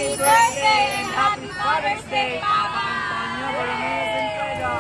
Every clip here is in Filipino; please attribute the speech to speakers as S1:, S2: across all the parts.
S1: Happy birthday and happy Father's Day, Papa Antonio Borromeo Centrero.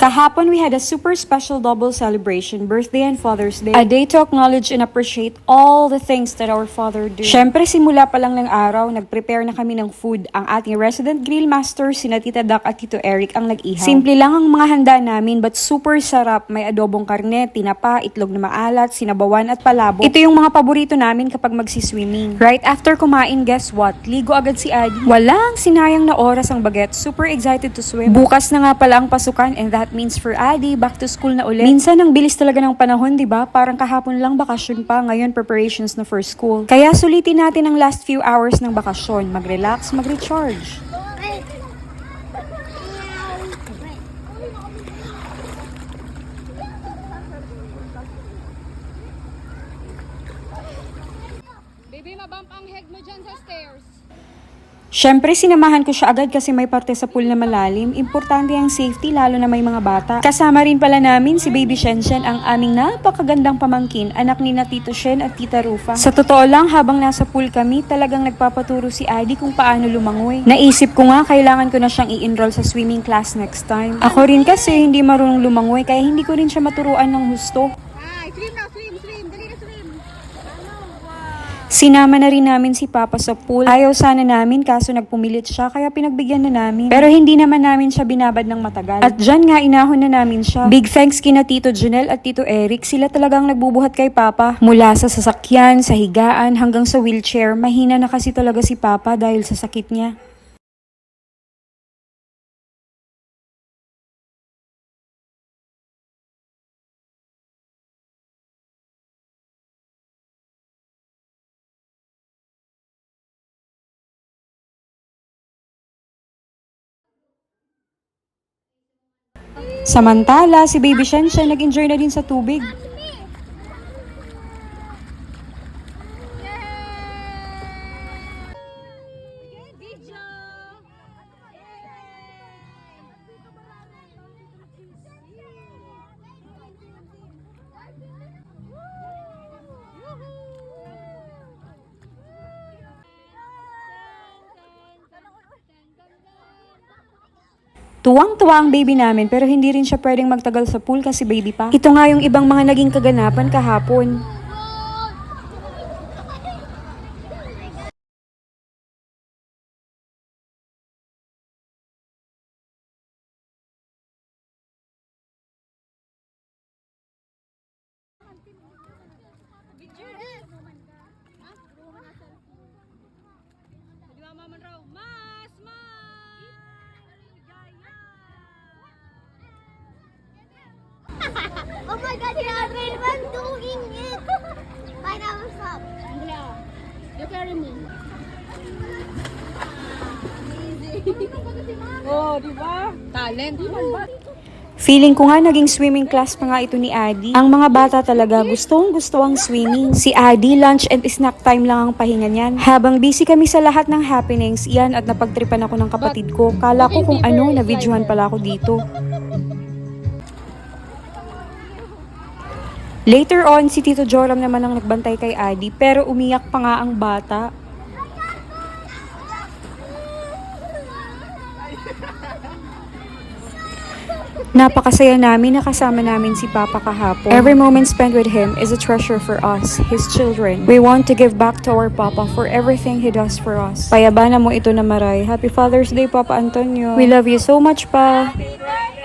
S2: Kahapon, we had a super special double celebration, birthday and Father's Day. A day to acknowledge and appreciate all the things that our father do. Syempre, simula pa lang ng araw, nag-prepare na kami ng food. Ang ating resident grill master, sina Tita Doc at Tito Eric ang nag-ihaw. Simple lang ang mga handa namin, but super sarap. May adobong karne, tinapa, itlog na maalat, sinabawan at palabok. Ito yung mga paborito namin kapag magsiswimming. Right after kumain, guess what? Ligo agad si Adi. Walang sinayang na oras ang baget. Super excited to swim. Bukas na nga pala ang pasukan, and that means for Adi, back to school na ulit. Minsan ang bilis talaga ng panahon, di ba? Parang kahapon lang bakasyon pa, ngayon preparations na for school. Kaya sulitin natin ang last few hours ng bakasyon. Mag-relax, mag-recharge.
S3: Baby, mabump ang head mo dyan sa stairs.
S2: Syempre, sinamahan ko siya agad kasi may parte sa pool na malalim. Importante ang safety, lalo na may mga bata. Kasama rin pala namin si Baby Shenshen, ang aming napakagandang pamangkin, anak ni na Tito Shen at Tita Rufa. Sa totoo lang, habang nasa pool kami, talagang nagpapaturo si Adi kung paano lumangoy. Naisip ko nga, kailangan ko na siyang i-enroll sa swimming class next time. Ako rin kasi hindi marunong lumangoy, kaya hindi ko rin siya maturuan ng husto.
S3: Ay, swim na, swim, swim. Dali na, swim.
S2: Sinama na rin namin si Papa sa pool. Ayaw sana namin kaso nagpumilit siya kaya pinagbigyan na namin. Pero hindi naman namin siya binabad ng matagal. At dyan nga inahon na namin siya. Big thanks kina Tito Junel at Tito Eric. Sila talagang nagbubuhat kay Papa. Mula sa sasakyan, sa higaan, hanggang sa wheelchair. Mahina na kasi talaga si Papa dahil sa sakit niya. Samantala, si Baby Shenshen nag-enjoy na din sa tubig.
S3: Video.
S2: Tuwang-tuwa ang baby namin pero hindi rin siya pwedeng magtagal sa pool kasi baby pa. Ito nga yung ibang mga naging kaganapan kahapon.
S4: Oh my god, the other one doing it! Why now stop?
S3: Andrea, you carry me. Oh, di ba? Talent.
S2: Feeling ko nga naging swimming class pa nga ito ni Adi. Ang mga bata talaga gustong-gusto ang swimming. Si Adi, lunch and snack time lang ang pahinga niyan. Habang busy kami sa lahat ng happenings, yan at napagtripan ako ng kapatid ko. Kala ko kung ano, na-videohan pala ako dito. Later on, si Tito Joram naman ang nagbantay kay Adi, pero umiyak pa nga ang bata. Napakasaya namin na kasama namin si Papa kahapon. Every moment spent with him is a treasure for us, his children. We want to give back to our Papa for everything he does for us. Payabana mo ito na maray. Happy Father's Day, Papa Antonio. We love you so much, Pa.
S1: Happy birthday!